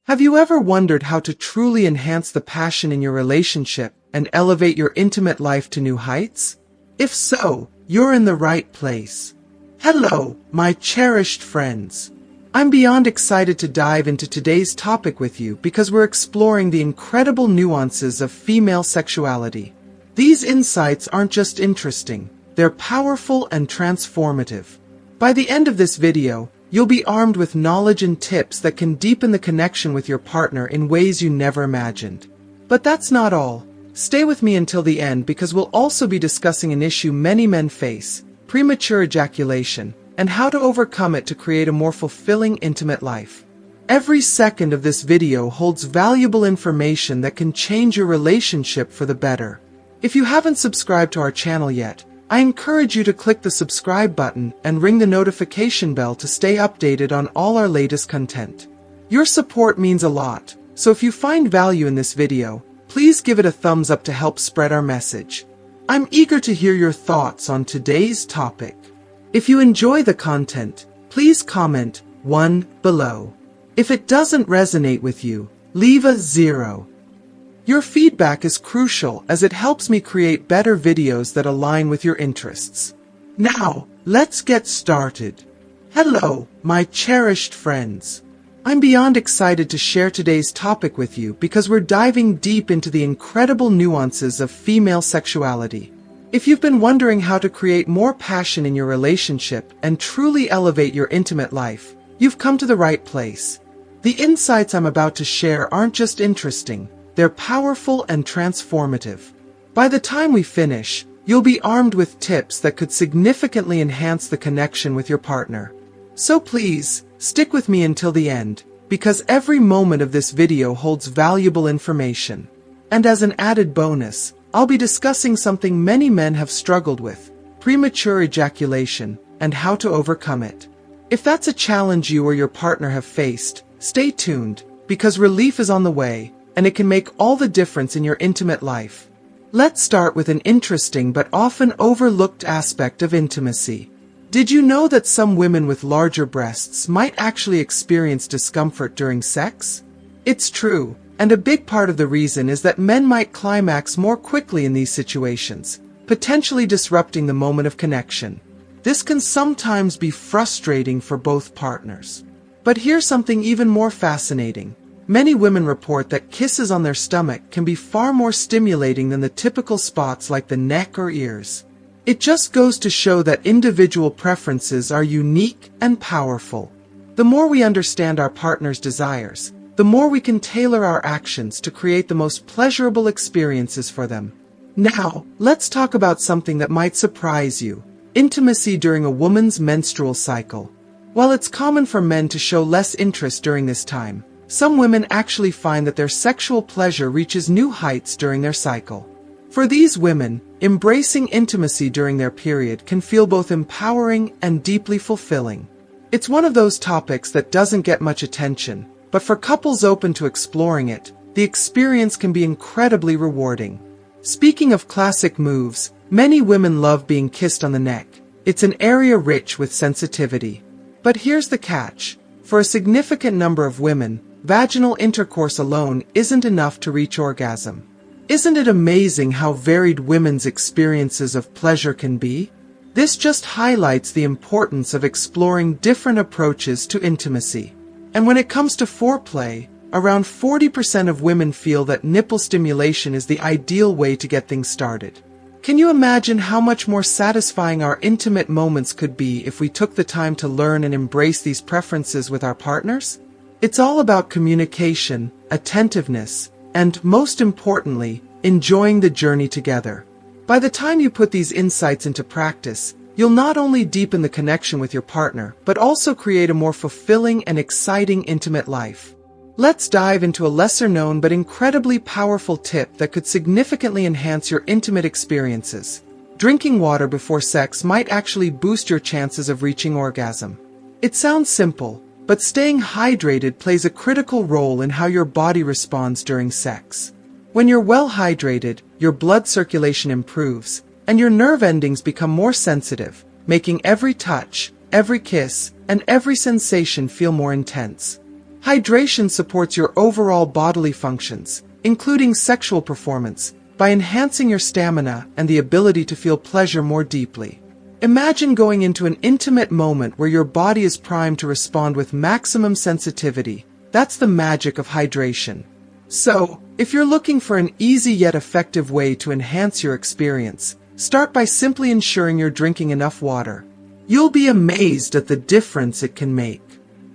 Have you ever wondered how to truly enhance the passion in your relationship and elevate your intimate life to new heights? If so, you're in the right place. Hello, my cherished friends. I'm beyond excited to dive into today's topic with you because we're exploring the incredible nuances of female sexuality. These insights aren't just interesting, they're powerful and transformative. By the end of this video, you'll be armed with knowledge and tips that can deepen the connection with your partner in ways you never imagined. But that's not all. Stay with me until the end because we'll also be discussing an issue many men face: premature ejaculation, and how to overcome it to create a more fulfilling, intimate life. Every second of this video holds valuable information that can change your relationship for the better. If you haven't subscribed to our channel yet, I encourage you to click the subscribe button and ring the notification bell to stay updated on all our latest content. Your support means a lot, so if you find value in this video, please give it a thumbs up to help spread our message. I'm eager to hear your thoughts on today's topic. If you enjoy the content, please comment 1 below. If it doesn't resonate with you, leave a 0. Your feedback is crucial as it helps me create better videos that align with your interests. Now, let's get started. Hello, my cherished friends. I'm beyond excited to share today's topic with you because we're diving deep into the incredible nuances of female sexuality. If you've been wondering how to create more passion in your relationship and truly elevate your intimate life, you've come to the right place. The insights I'm about to share aren't just interesting, they're powerful and transformative. By the time we finish, you'll be armed with tips that could significantly enhance the connection with your partner. So please, stick with me until the end, because every moment of this video holds valuable information. And as an added bonus, I'll be discussing something many men have struggled with: premature ejaculation, and how to overcome it. If that's a challenge you or your partner have faced, stay tuned, because relief is on the way, and it can make all the difference in your intimate life. Let's start with an interesting but often overlooked aspect of intimacy. Did you know that some women with larger breasts might actually experience discomfort during sex? It's true. And a big part of the reason is that men might climax more quickly in these situations, potentially disrupting the moment of connection. This can sometimes be frustrating for both partners. But here's something even more fascinating. Many women report that kisses on their stomach can be far more stimulating than the typical spots like the neck or ears. It just goes to show that individual preferences are unique and powerful. The more we understand our partner's desires, the more we can tailor our actions to create the most pleasurable experiences for them. Now, let's talk about something that might surprise you: intimacy during a woman's menstrual cycle. While it's common for men to show less interest during this time, some women actually find that their sexual pleasure reaches new heights during their cycle. For these women, embracing intimacy during their period can feel both empowering and deeply fulfilling. It's one of those topics that doesn't get much attention, but for couples open to exploring it, the experience can be incredibly rewarding. Speaking of classic moves, many women love being kissed on the neck. It's an area rich with sensitivity. But here's the catch. For a significant number of women, vaginal intercourse alone isn't enough to reach orgasm. Isn't it amazing how varied women's experiences of pleasure can be? This just highlights the importance of exploring different approaches to intimacy. And when it comes to foreplay, around 40% of women feel that nipple stimulation is the ideal way to get things started. Can you imagine how much more satisfying our intimate moments could be if we took the time to learn and embrace these preferences with our partners? It's all about communication, attentiveness, and, most importantly, enjoying the journey together. By the time you put these insights into practice, you'll not only deepen the connection with your partner, but also create a more fulfilling and exciting intimate life. Let's dive into a lesser-known but incredibly powerful tip that could significantly enhance your intimate experiences. Drinking water before sex might actually boost your chances of reaching orgasm. It sounds simple, but staying hydrated plays a critical role in how your body responds during sex. When you're well hydrated, your blood circulation improves, and your nerve endings become more sensitive, making every touch, every kiss, and every sensation feel more intense. Hydration supports your overall bodily functions, including sexual performance, by enhancing your stamina and the ability to feel pleasure more deeply. Imagine going into an intimate moment where your body is primed to respond with maximum sensitivity. That's the magic of hydration. So, if you're looking for an easy yet effective way to enhance your experience, start by simply ensuring you're drinking enough water. You'll be amazed at the difference it can make.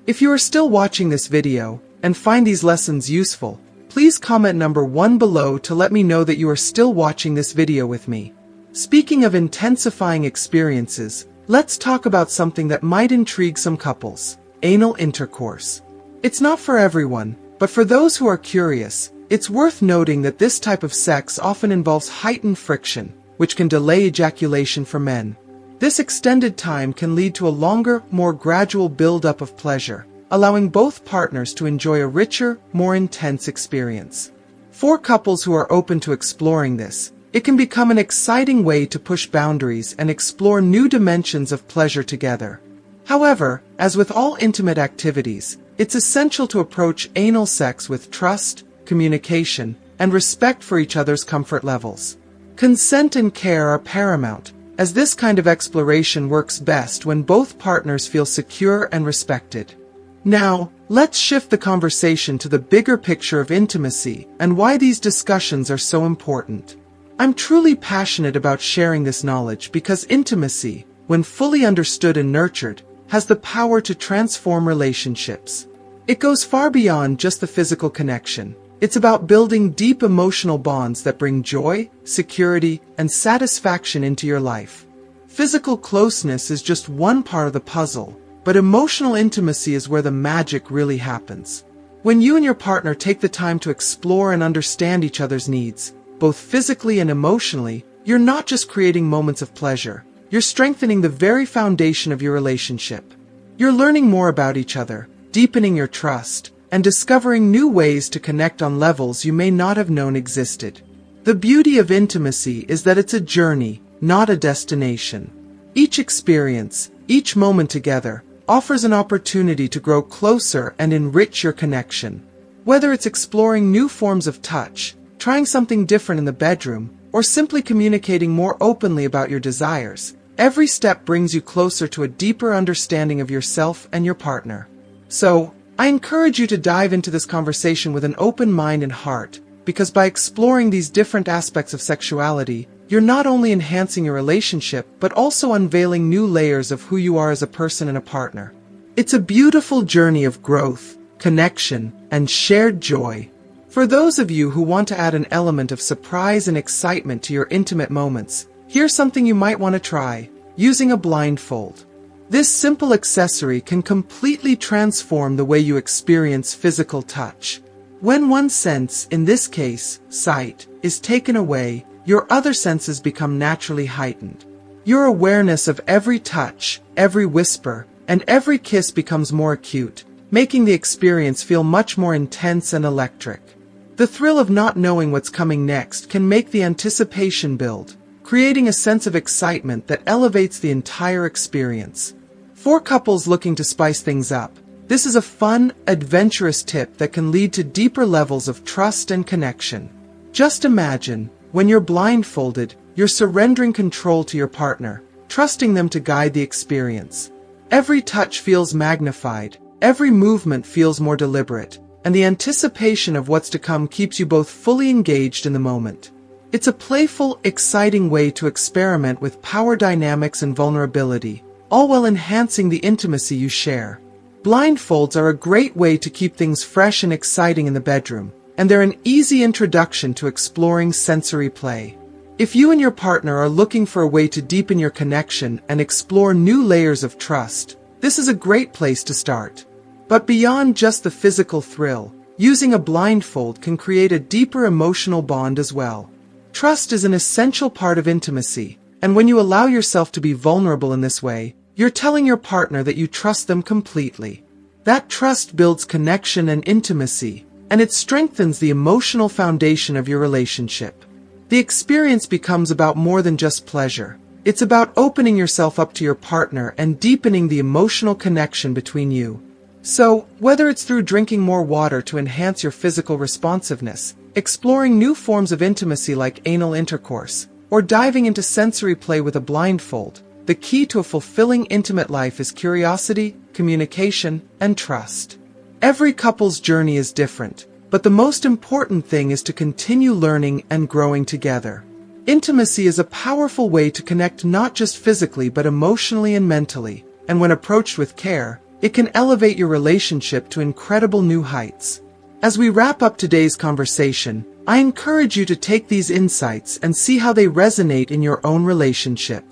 If you are still watching this video and find these lessons useful, please comment number 1 below to let me know that you are still watching this video with me. Speaking of intensifying experiences, let's talk about something that might intrigue some couples: anal intercourse. It's not for everyone, but for those who are curious, it's worth noting that this type of sex often involves heightened friction, which can delay ejaculation for men. This extended time can lead to a longer, more gradual build-up of pleasure, allowing both partners to enjoy a richer, more intense experience. For couples who are open to exploring this, it can become an exciting way to push boundaries and explore new dimensions of pleasure together. However, as with all intimate activities, it's essential to approach anal sex with trust, communication, and respect for each other's comfort levels. Consent and care are paramount, as this kind of exploration works best when both partners feel secure and respected. Now, let's shift the conversation to the bigger picture of intimacy and why these discussions are so important. I'm truly passionate about sharing this knowledge because intimacy, when fully understood and nurtured, has the power to transform relationships. It goes far beyond just the physical connection. It's about building deep emotional bonds that bring joy, security, and satisfaction into your life. Physical closeness is just one part of the puzzle, but emotional intimacy is where the magic really happens. When you and your partner take the time to explore and understand each other's needs, both physically and emotionally, you're not just creating moments of pleasure, you're strengthening the very foundation of your relationship. You're learning more about each other, deepening your trust, and discovering new ways to connect on levels you may not have known existed. The beauty of intimacy is that it's a journey, not a destination. Each experience, each moment together, offers an opportunity to grow closer and enrich your connection. Whether it's exploring new forms of touch, trying something different in the bedroom, or simply communicating more openly about your desires, every step brings you closer to a deeper understanding of yourself and your partner. So, I encourage you to dive into this conversation with an open mind and heart, because by exploring these different aspects of sexuality, you're not only enhancing your relationship, but also unveiling new layers of who you are as a person and a partner. It's a beautiful journey of growth, connection, and shared joy. For those of you who want to add an element of surprise and excitement to your intimate moments, here's something you might want to try: using a blindfold. This simple accessory can completely transform the way you experience physical touch. When one sense, in this case, sight, is taken away, your other senses become naturally heightened. Your awareness of every touch, every whisper, and every kiss becomes more acute, making the experience feel much more intense and electric. The thrill of not knowing what's coming next can make the anticipation build, creating a sense of excitement that elevates the entire experience. For couples looking to spice things up, this is a fun, adventurous tip that can lead to deeper levels of trust and connection. Just imagine, when you're blindfolded, you're surrendering control to your partner, trusting them to guide the experience. Every touch feels magnified, every movement feels more deliberate, and the anticipation of what's to come keeps you both fully engaged in the moment. It's a playful, exciting way to experiment with power dynamics and vulnerability, all while enhancing the intimacy you share. Blindfolds are a great way to keep things fresh and exciting in the bedroom, and they're an easy introduction to exploring sensory play. If you and your partner are looking for a way to deepen your connection and explore new layers of trust, this is a great place to start. But beyond just the physical thrill, using a blindfold can create a deeper emotional bond as well. Trust is an essential part of intimacy, and when you allow yourself to be vulnerable in this way, you're telling your partner that you trust them completely. That trust builds connection and intimacy, and it strengthens the emotional foundation of your relationship. The experience becomes about more than just pleasure. It's about opening yourself up to your partner and deepening the emotional connection between you. So, whether it's through drinking more water to enhance your physical responsiveness, exploring new forms of intimacy like anal intercourse, or diving into sensory play with a blindfold, the key to a fulfilling intimate life is curiosity, communication, and trust. Every couple's journey is different, but the most important thing is to continue learning and growing together. Intimacy is a powerful way to connect not just physically but emotionally and mentally, and when approached with care, it can elevate your relationship to incredible new heights. As we wrap up today's conversation, I encourage you to take these insights and see how they resonate in your own relationship.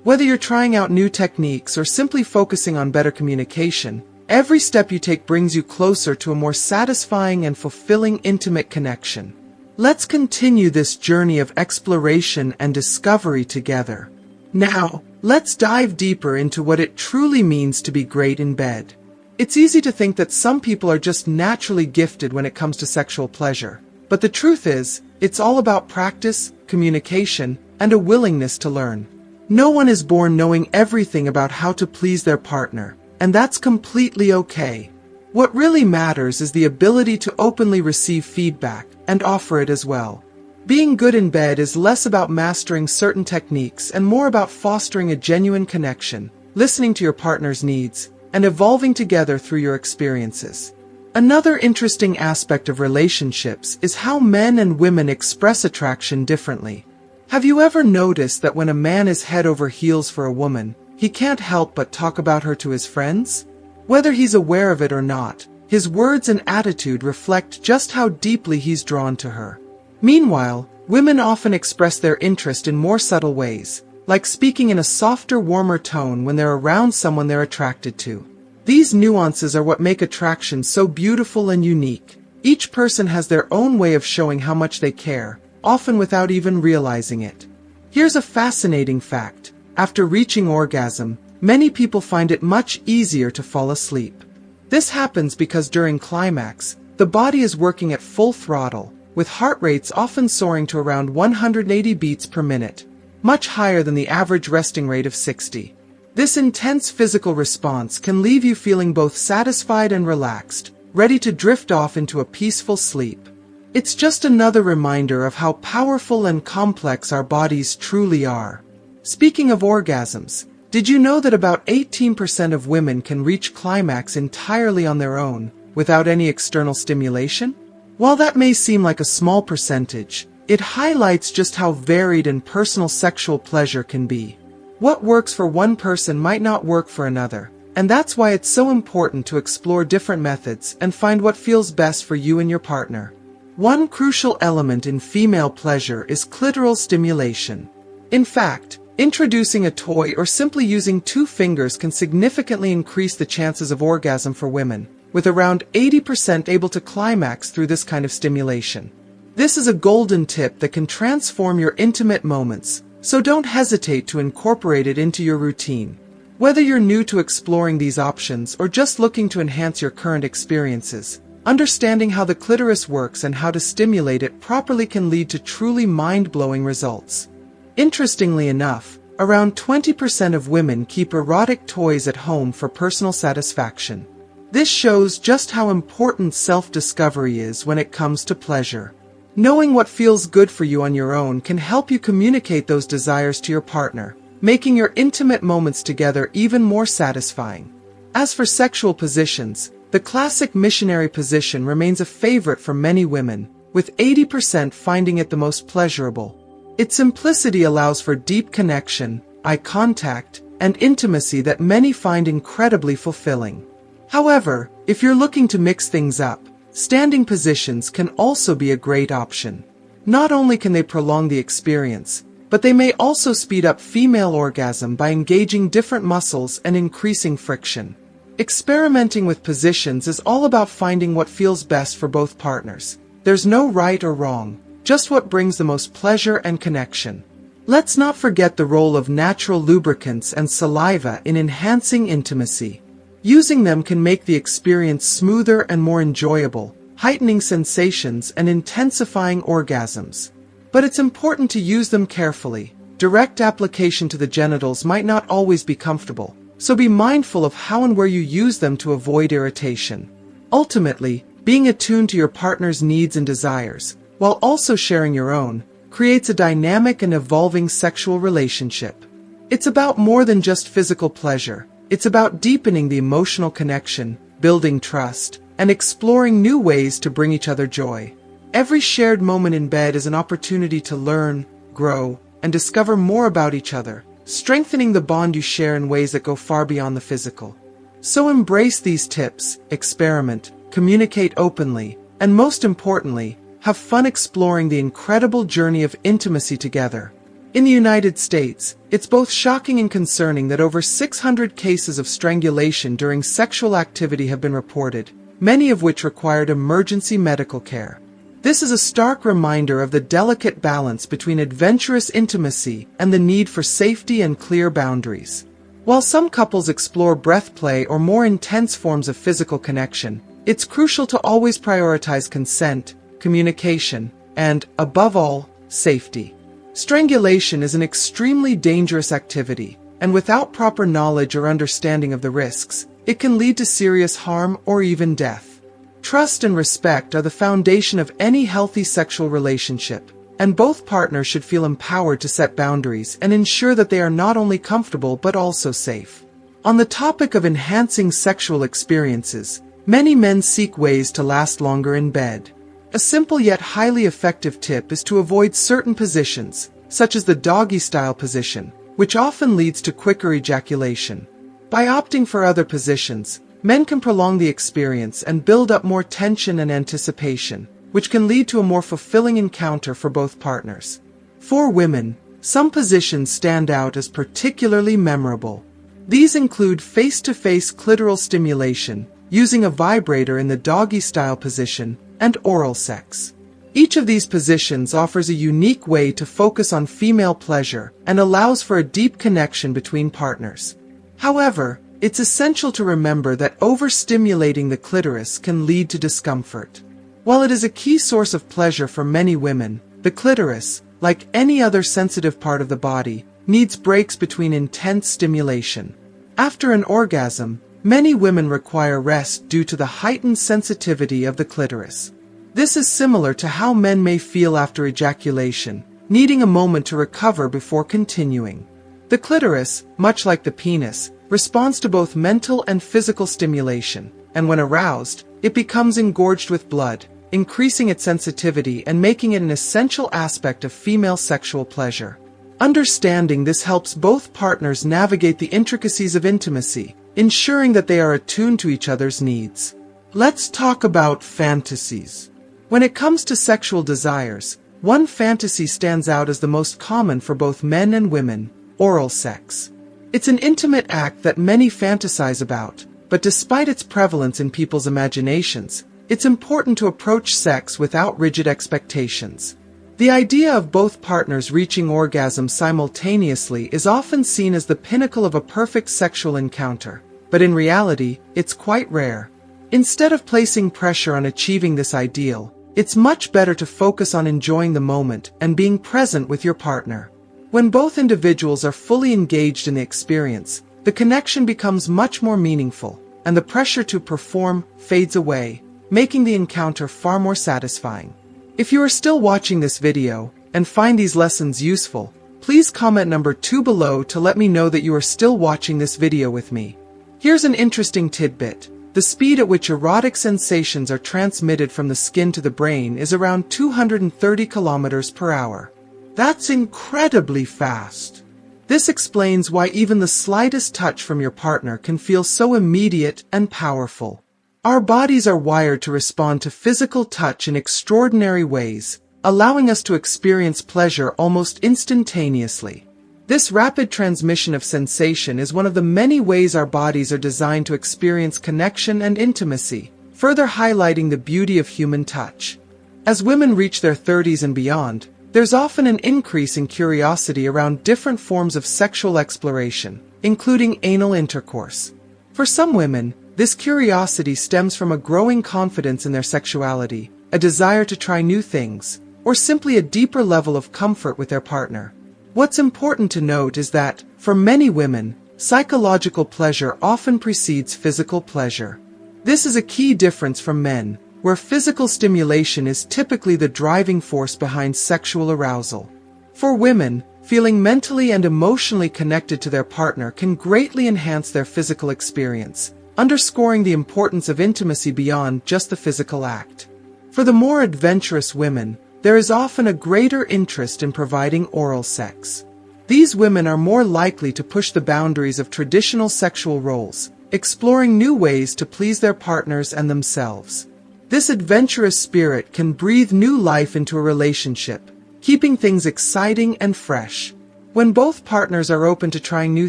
Whether you're trying out new techniques or simply focusing on better communication, every step you take brings you closer to a more satisfying and fulfilling intimate connection. Let's continue this journey of exploration and discovery together. Now, let's dive deeper into what it truly means to be great in bed. It's easy to think that some people are just naturally gifted when it comes to sexual pleasure, but the truth is, it's all about practice, communication, and a willingness to learn. No one is born knowing everything about how to please their partner, and that's completely okay. What really matters is the ability to openly receive feedback and offer it as well. Being good in bed is less about mastering certain techniques and more about fostering a genuine connection, listening to your partner's needs, and evolving together through your experiences. Another interesting aspect of relationships is how men and women express attraction differently. Have you ever noticed that when a man is head over heels for a woman, he can't help but talk about her to his friends? Whether he's aware of it or not, his words and attitude reflect just how deeply he's drawn to her. Meanwhile, women often express their interest in more subtle ways, like speaking in a softer, warmer tone when they're around someone they're attracted to. These nuances are what make attraction so beautiful and unique. Each person has their own way of showing how much they care, often without even realizing it. Here's a fascinating fact. After reaching orgasm, many people find it much easier to fall asleep. This happens because during climax, the body is working at full throttle, with heart rates often soaring to around 180 beats per minute, much higher than the average resting rate of 60. This intense physical response can leave you feeling both satisfied and relaxed, ready to drift off into a peaceful sleep. It's just another reminder of how powerful and complex our bodies truly are. Speaking of orgasms, did you know that about 18% of women can reach climax entirely on their own, without any external stimulation? While that may seem like a small percentage, it highlights just how varied and personal sexual pleasure can be. What works for one person might not work for another, and that's why it's so important to explore different methods and find what feels best for you and your partner. One crucial element in female pleasure is clitoral stimulation. In fact, introducing a toy or simply using 2 fingers can significantly increase the chances of orgasm for women, with around 80% able to climax through this kind of stimulation. This is a golden tip that can transform your intimate moments, so don't hesitate to incorporate it into your routine. Whether you're new to exploring these options or just looking to enhance your current experiences, understanding how the clitoris works and how to stimulate it properly can lead to truly mind-blowing results. Interestingly enough, around 20% of women keep erotic toys at home for personal satisfaction. This shows just how important self-discovery is when it comes to pleasure. Knowing what feels good for you on your own can help you communicate those desires to your partner, making your intimate moments together even more satisfying. As for sexual positions, the classic missionary position remains a favorite for many women, with 80% finding it the most pleasurable. Its simplicity allows for deep connection, eye contact, and intimacy that many find incredibly fulfilling. However, if you're looking to mix things up, standing positions can also be a great option. Not only can they prolong the experience, but they may also speed up female orgasm by engaging different muscles and increasing friction. Experimenting with positions is all about finding what feels best for both partners. There's no right or wrong, just what brings the most pleasure and connection. Let's not forget the role of natural lubricants and saliva in enhancing intimacy. Using them can make the experience smoother and more enjoyable, heightening sensations and intensifying orgasms. But it's important to use them carefully. Direct application to the genitals might not always be comfortable, so be mindful of how and where you use them to avoid irritation. Ultimately, being attuned to your partner's needs and desires, while also sharing your own, creates a dynamic and evolving sexual relationship. It's about more than just physical pleasure. It's about deepening the emotional connection, building trust, and exploring new ways to bring each other joy. Every shared moment in bed is an opportunity to learn, grow, and discover more about each other, strengthening the bond you share in ways that go far beyond the physical. So embrace these tips, experiment, communicate openly, and most importantly, have fun exploring the incredible journey of intimacy together. In the United States, it's both shocking and concerning that over 600 cases of strangulation during sexual activity have been reported, many of which required emergency medical care. This is a stark reminder of the delicate balance between adventurous intimacy and the need for safety and clear boundaries. While some couples explore breath play or more intense forms of physical connection, it's crucial to always prioritize consent, communication, and, above all, safety. Strangulation is an extremely dangerous activity, and without proper knowledge or understanding of the risks, it can lead to serious harm or even death. Trust and respect are the foundation of any healthy sexual relationship, and both partners should feel empowered to set boundaries and ensure that they are not only comfortable but also safe. On the topic of enhancing sexual experiences, many men seek ways to last longer in bed. A simple yet highly effective tip is to avoid certain positions, such as the doggy-style position, which often leads to quicker ejaculation. By opting for other positions, men can prolong the experience and build up more tension and anticipation, which can lead to a more fulfilling encounter for both partners. For women, some positions stand out as particularly memorable. These include face-to-face clitoral stimulation, using a vibrator in the doggy-style position, and oral sex. Each of these positions offers a unique way to focus on female pleasure and allows for a deep connection between partners. However, it's essential to remember that overstimulating the clitoris can lead to discomfort. While it is a key source of pleasure for many women, the clitoris, like any other sensitive part of the body, needs breaks between intense stimulation. After an orgasm, many women require rest due to the heightened sensitivity of the clitoris. This is similar to how men may feel after ejaculation, needing a moment to recover before continuing. The clitoris, much like the penis, responds to both mental and physical stimulation, and when aroused, it becomes engorged with blood, increasing its sensitivity and making it an essential aspect of female sexual pleasure. Understanding this helps both partners navigate the intricacies of intimacy, ensuring that they are attuned to each other's needs. Let's talk about fantasies. When it comes to sexual desires, one fantasy stands out as the most common for both men and women: oral sex. It's an intimate act that many fantasize about, but despite its prevalence in people's imaginations, it's important to approach sex without rigid expectations. The idea of both partners reaching orgasm simultaneously is often seen as the pinnacle of a perfect sexual encounter, but in reality, it's quite rare. Instead of placing pressure on achieving this ideal, it's much better to focus on enjoying the moment and being present with your partner. When both individuals are fully engaged in the experience, the connection becomes much more meaningful, and the pressure to perform fades away, making the encounter far more satisfying. If you are still watching this video and find these lessons useful, please comment number 2 below to let me know that you are still watching this video with me. Here's an interesting tidbit. The speed at which erotic sensations are transmitted from the skin to the brain is around 230 kilometers per hour. That's incredibly fast. This explains why even the slightest touch from your partner can feel so immediate and powerful. Our bodies are wired to respond to physical touch in extraordinary ways, allowing us to experience pleasure almost instantaneously. This rapid transmission of sensation is one of the many ways our bodies are designed to experience connection and intimacy, further highlighting the beauty of human touch. As women reach their 30s and beyond, there's often an increase in curiosity around different forms of sexual exploration, including anal intercourse. For some women, this curiosity stems from a growing confidence in their sexuality, a desire to try new things, or simply a deeper level of comfort with their partner. What's important to note is that, for many women, psychological pleasure often precedes physical pleasure. This is a key difference from men, where physical stimulation is typically the driving force behind sexual arousal. For women, feeling mentally and emotionally connected to their partner can greatly enhance their physical experience, underscoring the importance of intimacy beyond just the physical act. For the more adventurous women, there is often a greater interest in providing oral sex. These women are more likely to push the boundaries of traditional sexual roles, exploring new ways to please their partners and themselves. This adventurous spirit can breathe new life into a relationship, keeping things exciting and fresh. When both partners are open to trying new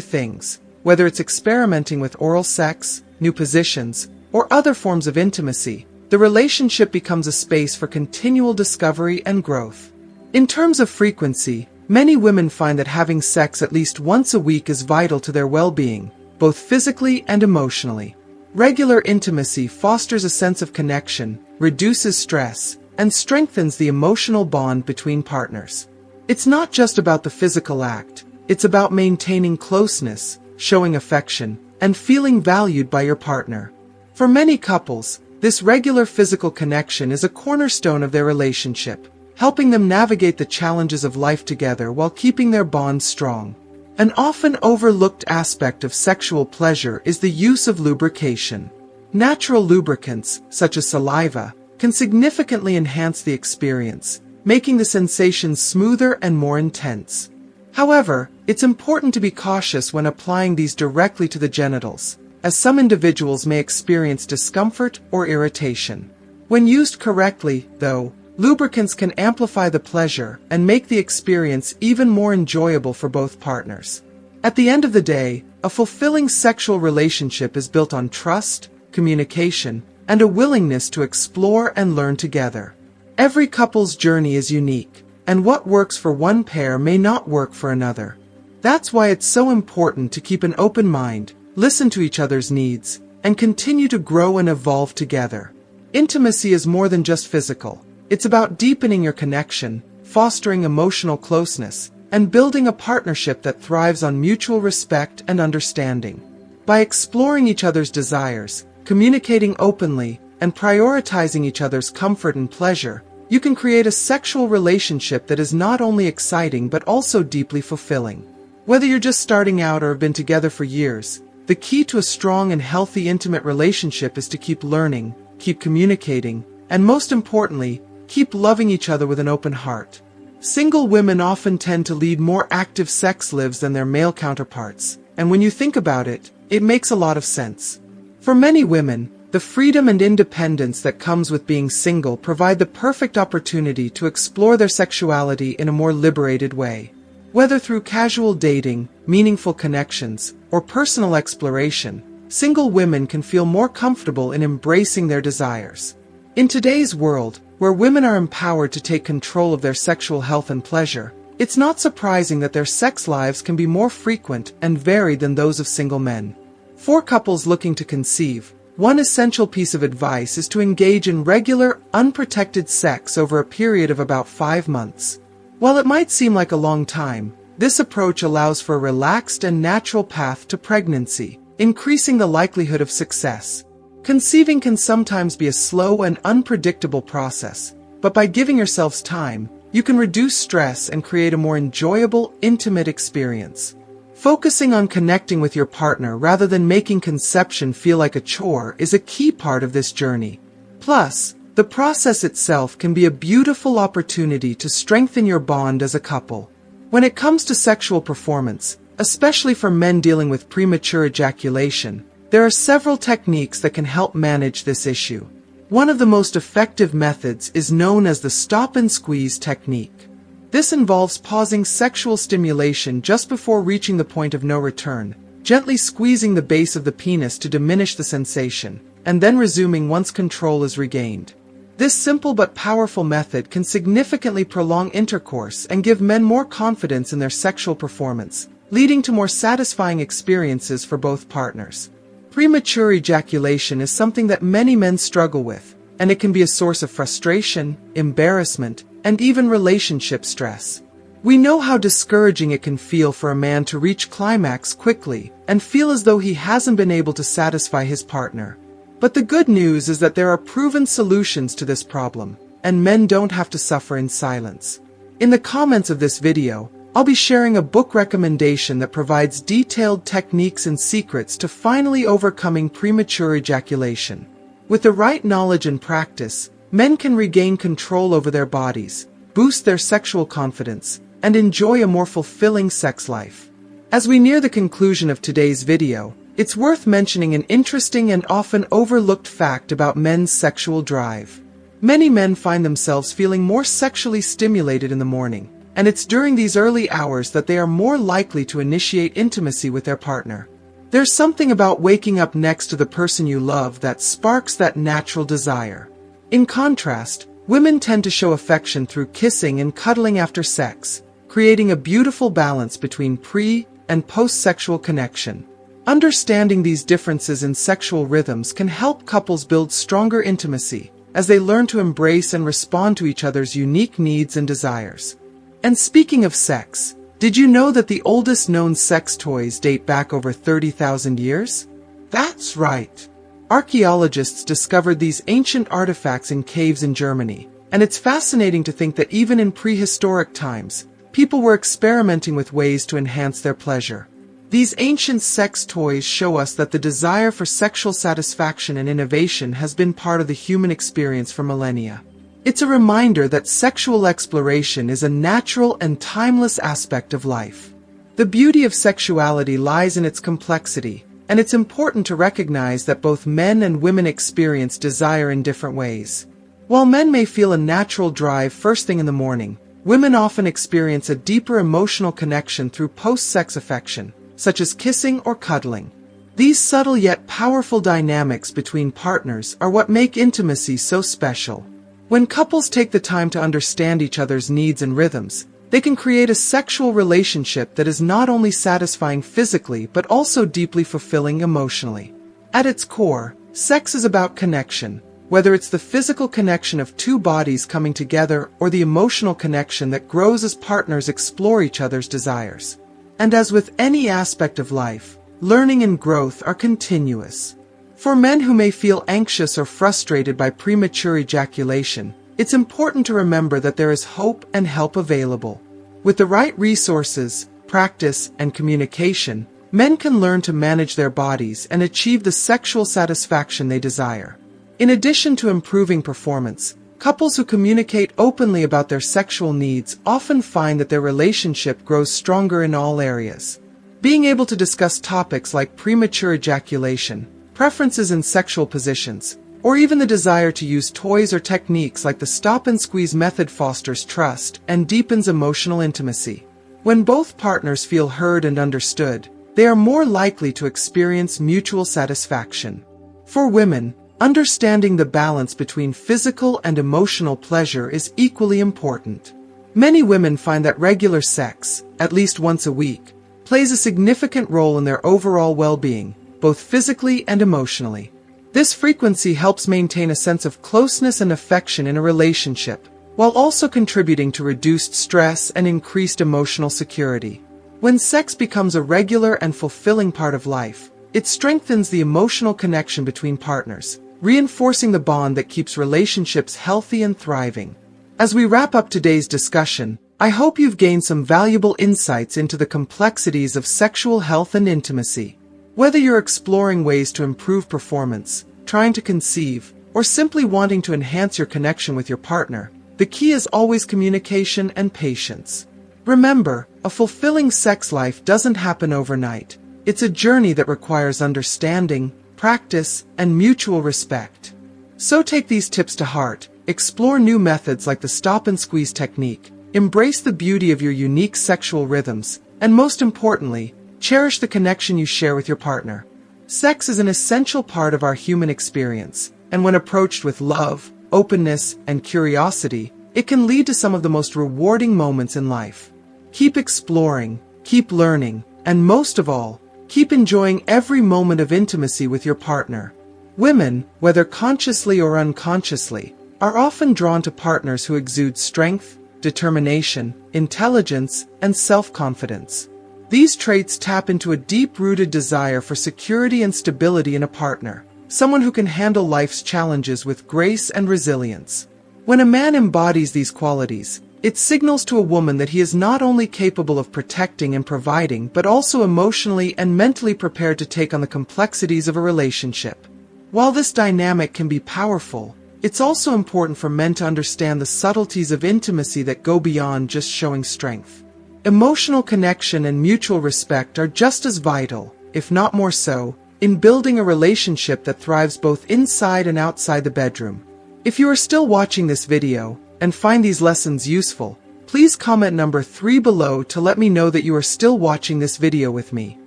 things, whether it's experimenting with oral sex, new positions, or other forms of intimacy, the relationship becomes a space for continual discovery and growth. In terms of frequency, many women find that having sex at least once a week is vital to their well-being, both physically and emotionally. Regular intimacy fosters a sense of connection, reduces stress, and strengthens the emotional bond between partners. It's not just about the physical act, it's about maintaining closeness, showing affection, and feeling valued by your partner. For many couples, this regular physical connection is a cornerstone of their relationship, helping them navigate the challenges of life together while keeping their bond strong. An often overlooked aspect of sexual pleasure is the use of lubrication. Natural lubricants, such as saliva, can significantly enhance the experience, making the sensation smoother and more intense. However, it's important to be cautious when applying these directly to the genitals, as some individuals may experience discomfort or irritation. When used correctly, though, lubricants can amplify the pleasure and make the experience even more enjoyable for both partners. At the end of the day, a fulfilling sexual relationship is built on trust, communication, and a willingness to explore and learn together. Every couple's journey is unique, and what works for one pair may not work for another. That's why it's so important to keep an open mind, listen to each other's needs, and continue to grow and evolve together. Intimacy is more than just physical. It's about deepening your connection, fostering emotional closeness, and building a partnership that thrives on mutual respect and understanding. By exploring each other's desires, communicating openly, and prioritizing each other's comfort and pleasure, you can create a sexual relationship that is not only exciting but also deeply fulfilling. Whether you're just starting out or have been together for years, the key to a strong and healthy intimate relationship is to keep learning, keep communicating, and most importantly, keep loving each other with an open heart. Single women often tend to lead more active sex lives than their male counterparts, and when you think about it, it makes a lot of sense. For many women, the freedom and independence that comes with being single provide the perfect opportunity to explore their sexuality in a more liberated way. Whether through casual dating, meaningful connections, or personal exploration, single women can feel more comfortable in embracing their desires. In today's world, where women are empowered to take control of their sexual health and pleasure, it's not surprising that their sex lives can be more frequent and varied than those of single men. For couples looking to conceive, one essential piece of advice is to engage in regular, unprotected sex over a period of about 5 months. While it might seem like a long time, this approach allows for a relaxed and natural path to pregnancy, increasing the likelihood of success. Conceiving can sometimes be a slow and unpredictable process, but by giving yourselves time, you can reduce stress and create a more enjoyable, intimate experience. Focusing on connecting with your partner rather than making conception feel like a chore is a key part of this journey. Plus, the process itself can be a beautiful opportunity to strengthen your bond as a couple. When it comes to sexual performance, especially for men dealing with premature ejaculation, there are several techniques that can help manage this issue. One of the most effective methods is known as the stop and squeeze technique. This involves pausing sexual stimulation just before reaching the point of no return, gently squeezing the base of the penis to diminish the sensation, and then resuming once control is regained. This simple but powerful method can significantly prolong intercourse and give men more confidence in their sexual performance, leading to more satisfying experiences for both partners. Premature ejaculation is something that many men struggle with, and it can be a source of frustration, embarrassment, and even relationship stress. We know how discouraging it can feel for a man to reach climax quickly and feel as though he hasn't been able to satisfy his partner. But the good news is that there are proven solutions to this problem, and men don't have to suffer in silence. In the comments of this video, I'll be sharing a book recommendation that provides detailed techniques and secrets to finally overcoming premature ejaculation. With the right knowledge and practice, men can regain control over their bodies, boost their sexual confidence, and enjoy a more fulfilling sex life. As we near the conclusion of today's video, it's worth mentioning an interesting and often overlooked fact about men's sexual drive. Many men find themselves feeling more sexually stimulated in the morning, and it's during these early hours that they are more likely to initiate intimacy with their partner. There's something about waking up next to the person you love that sparks that natural desire. In contrast, women tend to show affection through kissing and cuddling after sex, creating a beautiful balance between pre- and post-sexual connection. Understanding these differences in sexual rhythms can help couples build stronger intimacy as they learn to embrace and respond to each other's unique needs and desires. And speaking of sex, did you know that the oldest known sex toys date back over 30,000 years? That's right. Archaeologists discovered these ancient artifacts in caves in Germany, and it's fascinating to think that even in prehistoric times, people were experimenting with ways to enhance their pleasure. These ancient sex toys show us that the desire for sexual satisfaction and innovation has been part of the human experience for millennia. It's a reminder that sexual exploration is a natural and timeless aspect of life. The beauty of sexuality lies in its complexity, and it's important to recognize that both men and women experience desire in different ways. While men may feel a natural drive first thing in the morning, women often experience a deeper emotional connection through post-sex affection, such as kissing or cuddling. These subtle yet powerful dynamics between partners are what make intimacy so special. When couples take the time to understand each other's needs and rhythms, they can create a sexual relationship that is not only satisfying physically but also deeply fulfilling emotionally. At its core, sex is about connection, whether it's the physical connection of two bodies coming together or the emotional connection that grows as partners explore each other's desires. And as with any aspect of life, learning and growth are continuous. For men who may feel anxious or frustrated by premature ejaculation, it's important to remember that there is hope and help available. With the right resources, practice, and communication, men can learn to manage their bodies and achieve the sexual satisfaction they desire. In addition to improving performance, couples who communicate openly about their sexual needs often find that their relationship grows stronger in all areas. Being able to discuss topics like premature ejaculation, preferences in sexual positions, or even the desire to use toys or techniques like the stop-and-squeeze method fosters trust and deepens emotional intimacy. When both partners feel heard and understood, they are more likely to experience mutual satisfaction. For women, understanding the balance between physical and emotional pleasure is equally important. Many women find that regular sex, at least once a week, plays a significant role in their overall well-being, both physically and emotionally. This frequency helps maintain a sense of closeness and affection in a relationship, while also contributing to reduced stress and increased emotional security. When sex becomes a regular and fulfilling part of life, it strengthens the emotional connection between partners, reinforcing the bond that keeps relationships healthy and thriving. As we wrap up today's discussion, I hope you've gained some valuable insights into the complexities of sexual health and intimacy. Whether you're exploring ways to improve performance, trying to conceive, or simply wanting to enhance your connection with your partner, the key is always communication and patience. Remember, a fulfilling sex life doesn't happen overnight. It's a journey that requires understanding, practice, and mutual respect. So take these tips to heart, explore new methods like the stop-and-squeeze technique, embrace the beauty of your unique sexual rhythms, and most importantly, cherish the connection you share with your partner. Sex is an essential part of our human experience, and when approached with love, openness, and curiosity, it can lead to some of the most rewarding moments in life. Keep exploring, keep learning, and most of all, keep enjoying every moment of intimacy with your partner. Women, whether consciously or unconsciously, are often drawn to partners who exude strength, determination, intelligence, and self-confidence. These traits tap into a deep-rooted desire for security and stability in a partner, someone who can handle life's challenges with grace and resilience. When a man embodies these qualities, it signals to a woman that he is not only capable of protecting and providing, but also emotionally and mentally prepared to take on the complexities of a relationship. While this dynamic can be powerful, it's also important for men to understand the subtleties of intimacy that go beyond just showing strength. Emotional connection and mutual respect are just as vital, if not more so, in building a relationship that thrives both inside and outside the bedroom. If you are still watching this video and find these lessons useful, please comment number 3 below to let me know that you are still watching this video with me.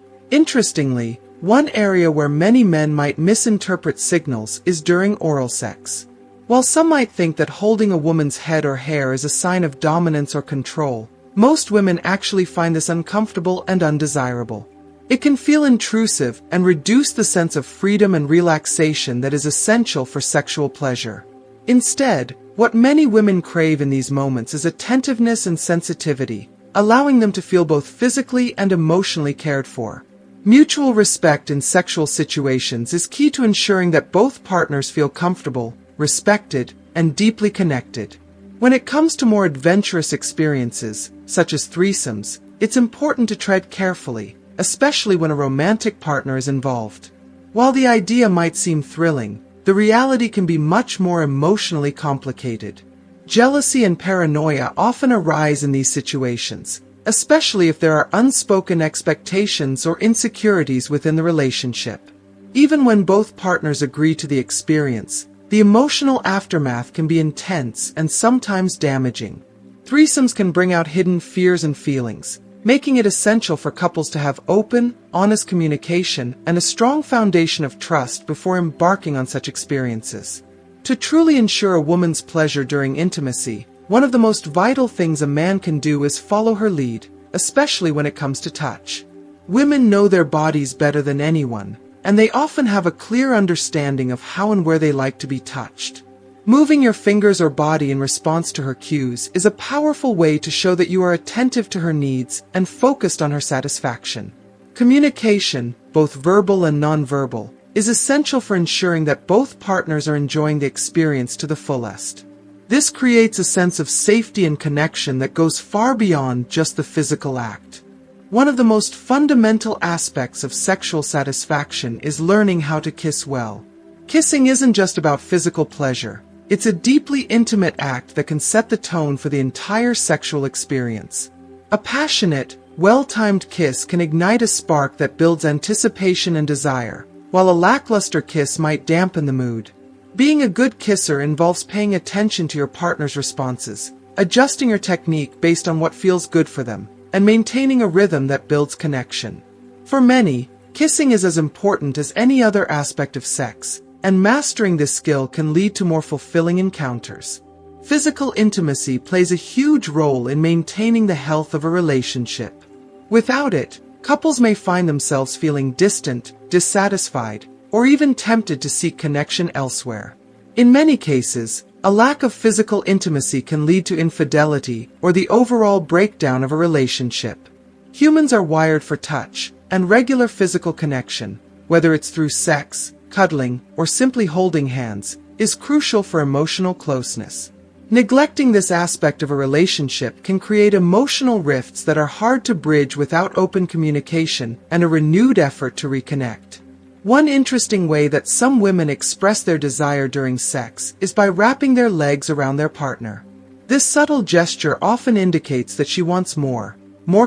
Interestingly, one area where many men might misinterpret signals is during oral sex. While some might think that holding a woman's head or hair is a sign of dominance or control, most women actually find this uncomfortable and undesirable. It can feel intrusive and reduce the sense of freedom and relaxation that is essential for sexual pleasure. Instead, what many women crave in these moments is attentiveness and sensitivity, allowing them to feel both physically and emotionally cared for. Mutual respect in sexual situations is key to ensuring that both partners feel comfortable, respected, and deeply connected. When it comes to more adventurous experiences, such as threesomes, it's important to tread carefully, especially when a romantic partner is involved. While the idea might seem thrilling, the reality can be much more emotionally complicated. Jealousy and paranoia often arise in these situations, especially if there are unspoken expectations or insecurities within the relationship. Even when both partners agree to the experience, the emotional aftermath can be intense and sometimes damaging. Threesomes can bring out hidden fears and feelings, making it essential for couples to have open, honest communication and a strong foundation of trust before embarking on such experiences. To truly ensure a woman's pleasure during intimacy, one of the most vital things a man can do is follow her lead, especially when it comes to touch. Women know their bodies better than anyone, and they often have a clear understanding of how and where they like to be touched. Moving your fingers or body in response to her cues is a powerful way to show that you are attentive to her needs and focused on her satisfaction. Communication, both verbal and nonverbal, is essential for ensuring that both partners are enjoying the experience to the fullest. This creates a sense of safety and connection that goes far beyond just the physical act. One of the most fundamental aspects of sexual satisfaction is learning how to kiss well. Kissing isn't just about physical pleasure. It's a deeply intimate act that can set the tone for the entire sexual experience. A passionate, well-timed kiss can ignite a spark that builds anticipation and desire, while a lackluster kiss might dampen the mood. Being a good kisser involves paying attention to your partner's responses, adjusting your technique based on what feels good for them, and maintaining a rhythm that builds connection. For many, kissing is as important as any other aspect of sex, and mastering this skill can lead to more fulfilling encounters. Physical intimacy plays a huge role in maintaining the health of a relationship. Without it, couples may find themselves feeling distant, dissatisfied, or even tempted to seek connection elsewhere. In many cases, a lack of physical intimacy can lead to infidelity or the overall breakdown of a relationship. Humans are wired for touch and regular physical connection, whether it's through sex, cuddling, or simply holding hands, is crucial for emotional closeness. Neglecting this aspect of a relationship can create emotional rifts that are hard to bridge without open communication and a renewed effort to reconnect. One interesting way that some women express their desire during sex is by wrapping their legs around their partner. This subtle gesture often indicates that she wants more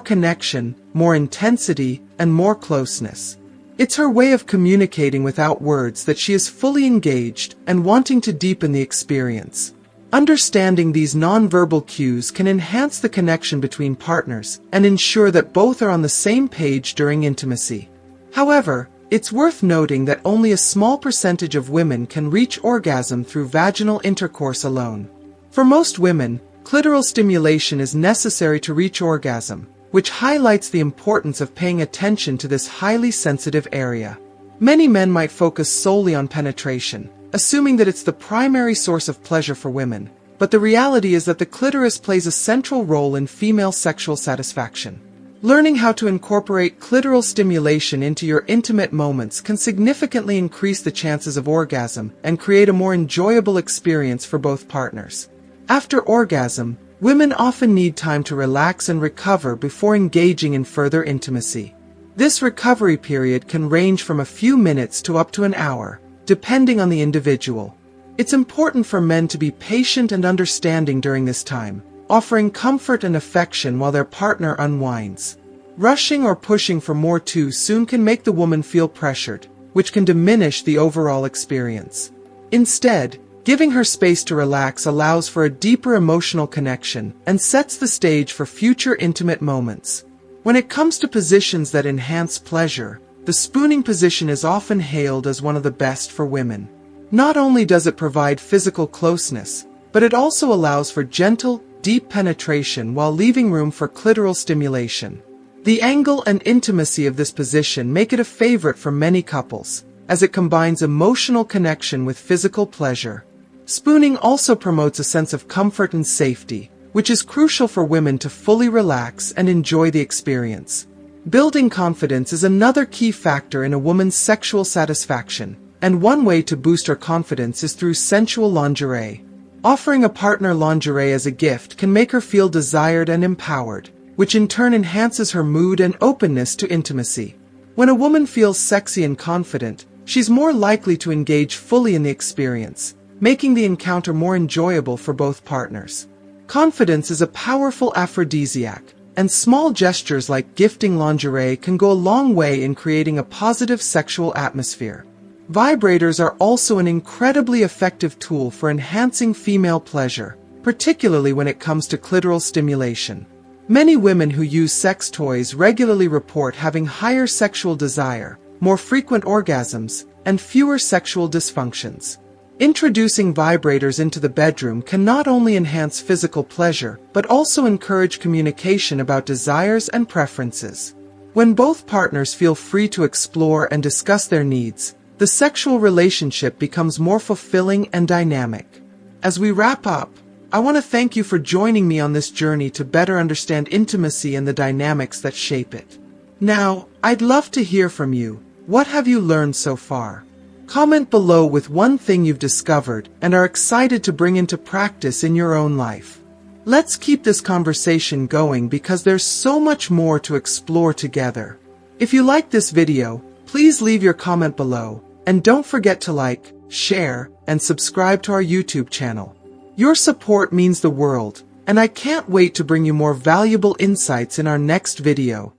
connection, more intensity, and more closeness. It's her way of communicating without words that she is fully engaged and wanting to deepen the experience. Understanding these nonverbal cues can enhance the connection between partners and ensure that both are on the same page during intimacy. However, it's worth noting that only a small percentage of women can reach orgasm through vaginal intercourse alone. For most women, clitoral stimulation is necessary to reach orgasm, which highlights the importance of paying attention to this highly sensitive area. Many men might focus solely on penetration, assuming that it's the primary source of pleasure for women. but the reality is that the clitoris plays a central role in female sexual satisfaction. Learning how to incorporate clitoral stimulation into your intimate moments can significantly increase the chances of orgasm and create a more enjoyable experience for both partners. After orgasm, women often need time to relax and recover before engaging in further intimacy. This recovery period can range from a few minutes to up to an hour, depending on the individual. It's important for men to be patient and understanding during this time, offering comfort and affection while their partner unwinds. Rushing or pushing for more too soon can make the woman feel pressured, which can diminish the overall experience. Instead, giving her space to relax allows for a deeper emotional connection and sets the stage for future intimate moments. When it comes to positions that enhance pleasure, the spooning position is often hailed as one of the best for women. Not only does it provide physical closeness, but it also allows for gentle, deep penetration while leaving room for clitoral stimulation. The angle and intimacy of this position make it a favorite for many couples, as it combines emotional connection with physical pleasure. Spooning also promotes a sense of comfort and safety, which is crucial for women to fully relax and enjoy the experience. Building confidence is another key factor in a woman's sexual satisfaction, and one way to boost her confidence is through sensual lingerie. Offering a partner lingerie as a gift can make her feel desired and empowered, which in turn enhances her mood and openness to intimacy. When a woman feels sexy and confident, she's more likely to engage fully in the experience, making the encounter more enjoyable for both partners. Confidence is a powerful aphrodisiac, and small gestures like gifting lingerie can go a long way in creating a positive sexual atmosphere. Vibrators are also an incredibly effective tool for enhancing female pleasure, particularly when it comes to clitoral stimulation. Many women who use sex toys regularly report having higher sexual desire, more frequent orgasms, and fewer sexual dysfunctions. Introducing vibrators into the bedroom can not only enhance physical pleasure, but also encourage communication about desires and preferences. When both partners feel free to explore and discuss their needs, the sexual relationship becomes more fulfilling and dynamic. As we wrap up, I want to thank you for joining me on this journey to better understand intimacy and the dynamics that shape it. Now, I'd love to hear from you. What have you learned so far? Comment below with one thing you've discovered and are excited to bring into practice in your own life. Let's keep this conversation going because there's so much more to explore together. If you like this video, please leave your comment below, and don't forget to like, share, and subscribe to our YouTube channel. Your support means the world, and I can't wait to bring you more valuable insights in our next video.